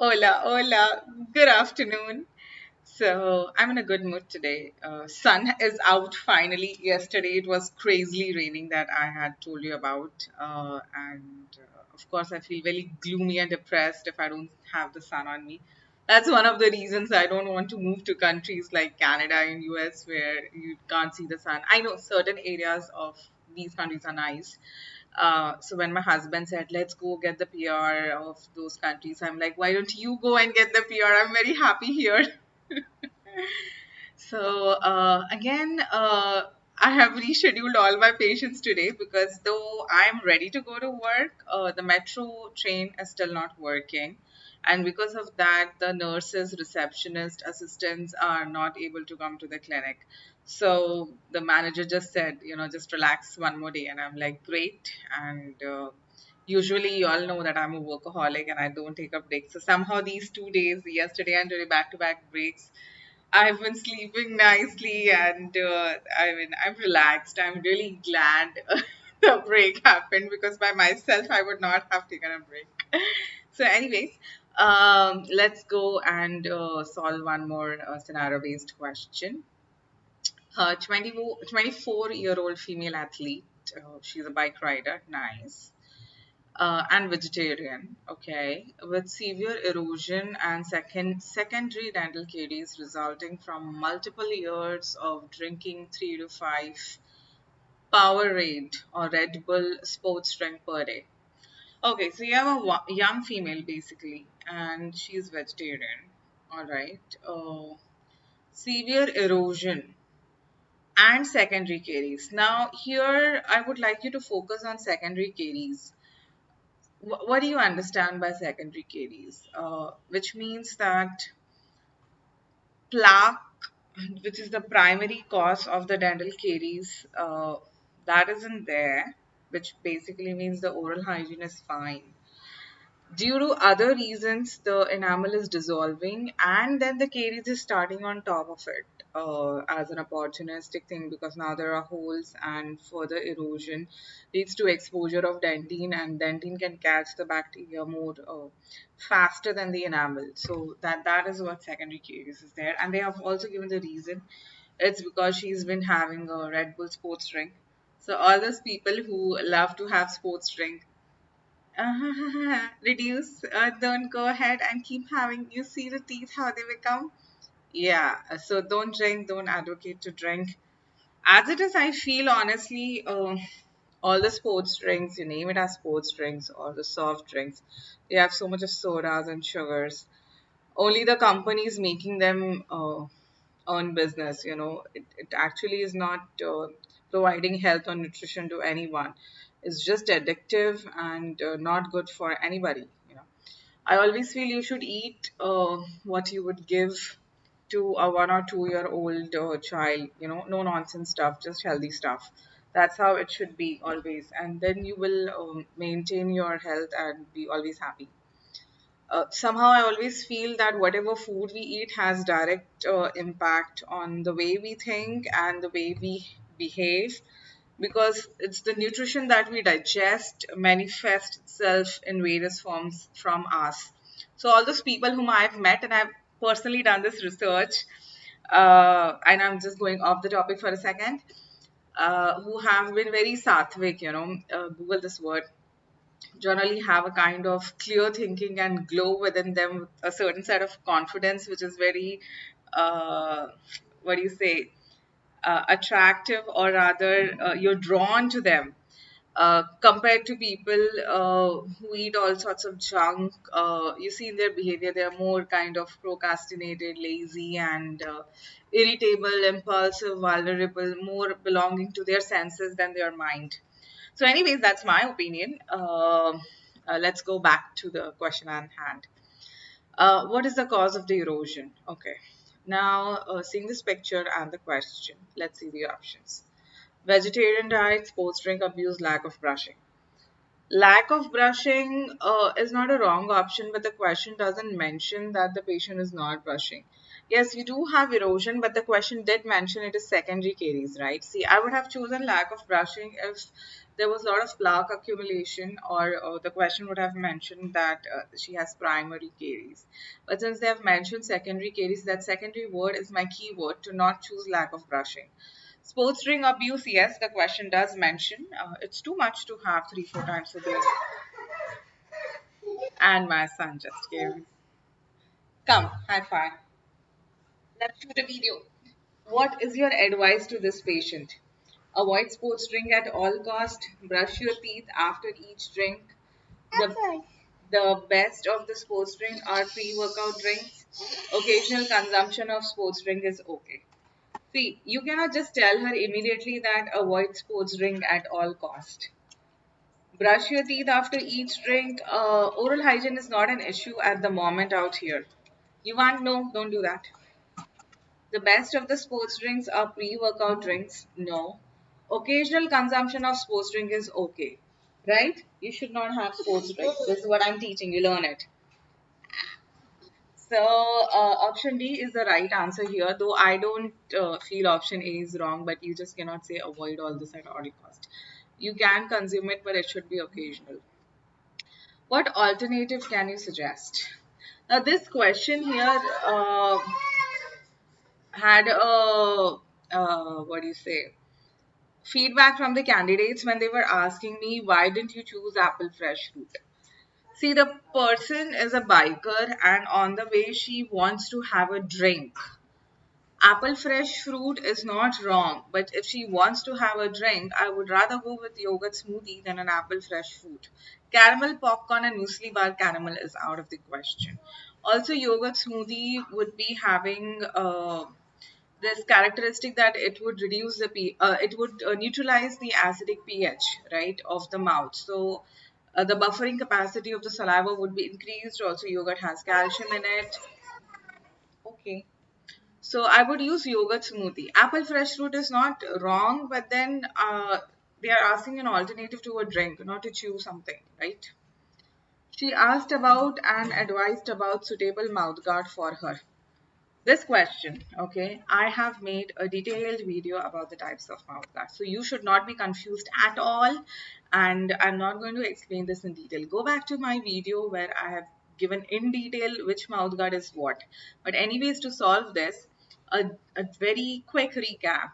Hola, hola. Good afternoon. So I'm in a good mood today. Sun is out finally. Yesterday it was crazily raining that I had told you about, and of course I feel very gloomy and depressed if I don't have the sun on me. That's one of the reasons I don't want to move to countries like Canada and US where you can't see the sun. I know certain areas of these countries are nice, so when my husband said, let's go get the PR of those countries, I'm like, why don't you go and get the PR? I'm very happy here. So again, I have rescheduled all my patients today because though I'm ready to go to work, the metro train is still not working. And because of that, the nurses, receptionist, assistants are not able to come to the clinic. So the manager just said, just relax one more day. And I'm like, great. And usually, you all know that I'm a workaholic and I don't take a break. So somehow these 2 days, yesterday and today, back to back breaks, I've been sleeping nicely and I'm relaxed. I'm really glad the break happened because by myself, I would not have taken a break. So, anyways, let's go and solve one more scenario based question. 24-year-old female athlete. She's a bike rider. Nice. And vegetarian, okay, with severe erosion and secondary dental caries resulting from multiple years of drinking 3 to 5 Powerade or Red Bull sports drink per day. Okay, so you have a young female basically, and she's vegetarian. All right. Severe erosion and secondary caries. Now, here I would like you to focus on secondary caries. What do you understand by secondary caries? Which means that plaque, which is the primary cause of the dental caries, that isn't there, which basically means the oral hygiene is fine. Due to other reasons, the enamel is dissolving, and then the caries is starting on top of it as an opportunistic thing because now there are holes and further erosion leads to exposure of dentine, and dentine can catch the bacteria more faster than the enamel. So that is what secondary caries is there, and they have also given the reason. It's because she's been having a Red Bull sports drink. So all those people who love to have sports drink, reduce, don't go ahead and keep having. You see the teeth, how they become? Yeah, so don't drink, don't advocate to drink. As it is, I feel honestly, all the sports drinks, you name it as sports drinks or the soft drinks, they have so much of sodas and sugars. Only the companies making them earn business, it actually is not providing health or nutrition to anyone. It's just addictive and not good for anybody. I always feel you should eat what you would give to a 1 or 2 year old child, no nonsense stuff, just healthy stuff. That's how it should be always. And then you will maintain your health and be always happy. Somehow I always feel that whatever food we eat has direct impact on the way we think and the way we behave because it's the nutrition that we digest manifests itself in various forms from us. So all those people whom I've met, and I've personally done this research, and I'm just going off the topic for a second, who have been very sattvic, Google this word, generally have a kind of clear thinking and glow within them, a certain set of confidence, which is very, uh, what do you say, attractive, or rather, you're drawn to them. Compared to people who eat all sorts of junk, you see in their behavior, they are more kind of procrastinated, lazy, and irritable, impulsive, vulnerable, more belonging to their senses than their mind. So, anyways, that's my opinion. Let's go back to the question at hand. What is the cause of the erosion? Okay. Now, seeing this picture and the question, let's see the options. Vegetarian diet, sports drink abuse, lack of brushing. Lack of brushing is not a wrong option, but the question doesn't mention that the patient is not brushing. Yes, you do have erosion, but the question did mention it is secondary caries, right? See, I would have chosen lack of brushing if there was a lot of plaque accumulation, or the question would have mentioned that she has primary caries. But since they have mentioned secondary caries, that secondary word is my keyword to not choose lack of brushing. Sports drink abuse, yes, the question does mention. It's too much to have 3 4 times a day. And my son just came. Come, high five. Let's shoot a video. What is your advice to this patient? Avoid sports drink at all cost. Brush your teeth after each drink. The, the best of the sports drink are pre-workout drinks. Occasional consumption of sports drink is okay. See, you cannot just tell her immediately that avoid sports drink at all cost. Brush your teeth after each drink. Oral hygiene is not an issue at the moment out here. You want no, don't do that. The best of the sports drinks are pre-workout drinks. No. Occasional consumption of sports drink is okay. Right? You should not have sports drink. This is what I'm teaching. You learn it. So option D is the right answer here. Though I don't feel option A is wrong, but you just cannot say avoid all this at all cost. You can consume it, but it should be occasional. What alternative can you suggest? Now this question here had a what do you say, feedback from the candidates when they were asking me why didn't you choose apple fresh fruit. See, the person is a biker and on the way she wants to have a drink. Apple fresh fruit is not wrong, but if she wants to have a drink, I would rather go with yogurt smoothie than an apple fresh fruit. Caramel popcorn and muesli bar caramel is out of the question. Also, yogurt smoothie would be having this characteristic that it would reduce the it would neutralize the acidic pH, right, of the mouth. So the buffering capacity of the saliva would be increased. Also, yogurt has calcium in it. Okay. So I would use yogurt smoothie. Apple fresh fruit is not wrong, but then they are asking an alternative to a drink, not to chew something, right? She asked about and advised about suitable mouthguard for her. This question, okay, I have made a detailed video about the types of mouthguard. So you should not be confused at all. And I'm not going to explain this in detail. Go back to my video where I have given in detail which mouthguard is what. But anyways, to solve this, a very quick recap.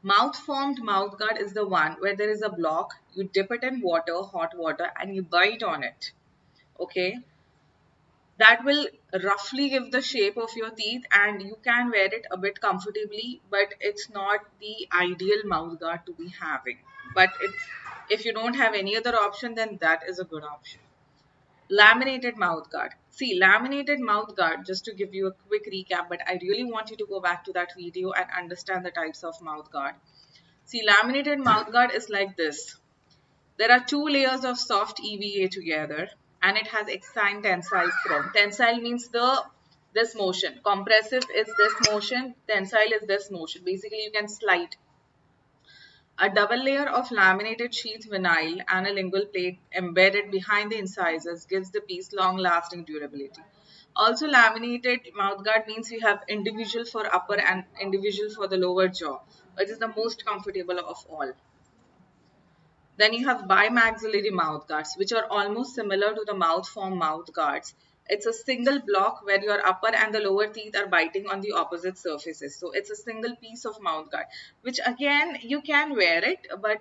Mouth formed mouthguard is the one where there is a block, you dip it in water, hot water, and you bite on it. Okay, that will roughly give the shape of your teeth and you can wear it a bit comfortably, but it's not the ideal mouth guard to be having. But it's, if you don't have any other option, then that is a good option. Laminated mouth guard. See, laminated mouth guard, just to give you a quick recap, but I really want you to go back to that video and understand the types of mouth guard. See, laminated mouth guard is like this. There are two layers of soft EVA together and it has exine tensile form. Tensile means this motion. Compressive is this motion. Tensile is this motion. Basically, you can slide. A double layer of laminated sheath vinyl and a lingual plate embedded behind the incisors gives the piece long-lasting durability. Also, laminated mouthguard means you have individual for upper and individual for the lower jaw, which is the most comfortable of all. Then you have bimaxillary mouth guards, which are almost similar to the mouth form mouth guards. It's a single block where your upper and the lower teeth are biting on the opposite surfaces. So it's a single piece of mouth guard, which again, you can wear it, but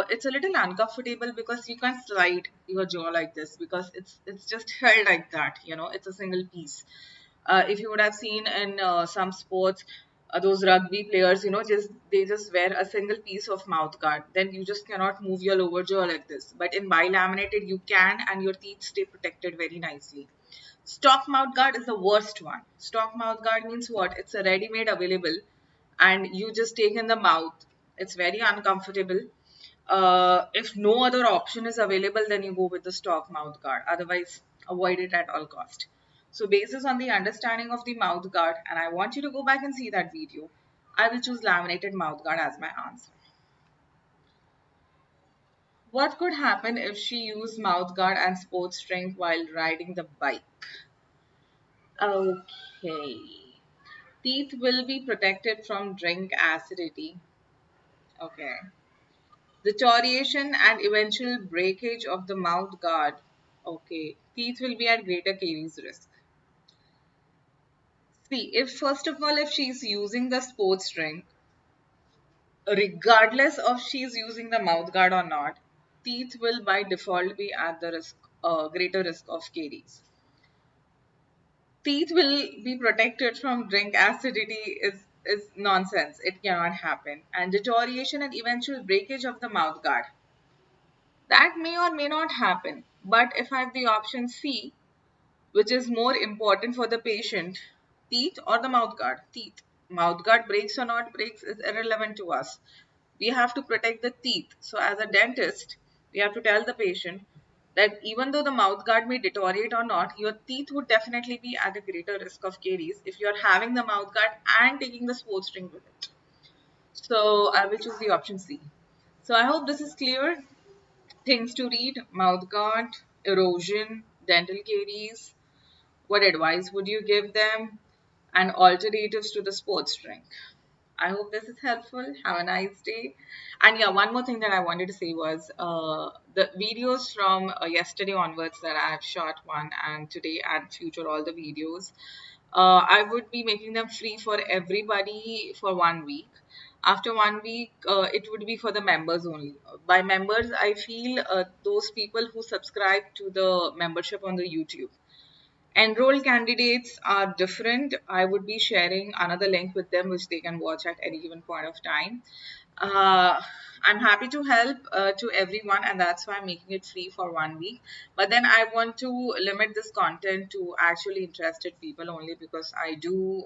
it's a little uncomfortable because you can't slide your jaw like this because it's just held like that, you know, it's a single piece. If you would have seen in some sports, those rugby players, you know, just they just wear a single piece of mouth guard. Then you just cannot move your lower jaw like this. But in bilaminated, you can, and your teeth stay protected very nicely. Stock mouth guard is the worst one. Stock mouth guard means what? It's a ready-made available, and you just take in the mouth. It's very uncomfortable. If no other option is available, then you go with the stock mouth guard. Otherwise, avoid it at all cost. So basis on the understanding of the mouth guard, and I want you to go back and see that video, I will choose laminated mouth guard as my answer. What could happen if she used mouth guard and sports drink while riding the bike? Okay. Teeth will be protected from drink acidity. Okay. Deterioration and eventual breakage of the mouth guard. Okay, teeth will be at greater caries risk. See, if first of all, if she's using the sports drink, regardless of she's using the mouth guard or not, teeth will by default be at the risk, greater risk of caries. Teeth will be protected from drink acidity is nonsense. It cannot happen. And deterioration and eventual breakage of the mouth guard. That may or may not happen. But if I have the option C, which is more important for the patient, teeth or the mouth guard? Teeth. Mouth guard breaks or not breaks is irrelevant to us. We have to protect the teeth. So, as a dentist, we have to tell the patient that even though the mouth guard may deteriorate or not, your teeth would definitely be at a greater risk of caries if you are having the mouth guard and taking the sports drink with it. So, I will choose the option C. So, I hope this is clear. Things to read: mouth guard, erosion, dental caries. What advice would you give them? And alternatives to the sports drink. I hope this is helpful. Have a nice day. And yeah, one more thing that I wanted to say was the videos from yesterday onwards that I have shot, one and today and future, all the videos. I would be making them free for everybody for 1 week. After 1 week, it would be for the members only. By members, I feel those people who subscribe to the membership on the YouTube. Enrolled candidates are different. I would be sharing another link with them, which they can watch at any given point of time. Uh, I'm happy to help to everyone, and that's why I'm making it free for 1 week. But then I want to limit this content to actually interested people only, because I do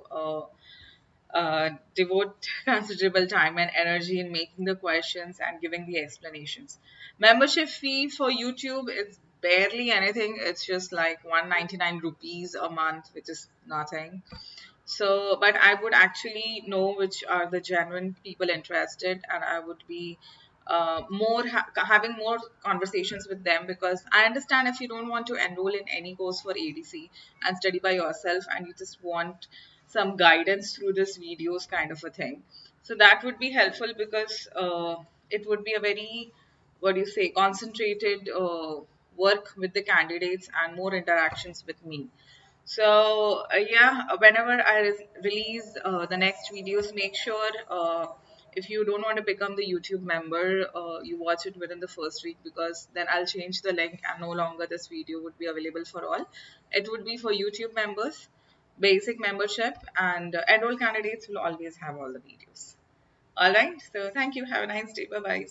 devote considerable time and energy in making the questions and giving the explanations. Membership fee for YouTube is barely anything. It's just like 199 rupees a month, which is nothing. So, but I would actually know which are the genuine people interested, and I would be having more conversations with them, because I understand if you don't want to enroll in any course for ADC and study by yourself, and you just want some guidance through this videos kind of a thing. So that would be helpful, because it would be a very, what do you say, concentrated work with the candidates and more interactions with me. So yeah, whenever I release the next videos, make sure if you don't want to become the YouTube member, you watch it within the first week, because then I'll change the link and no longer this video would be available for all. It would be for YouTube members, basic membership, and enrolled candidates will always have all the videos. All right. So thank you. Have a nice day. Bye bye.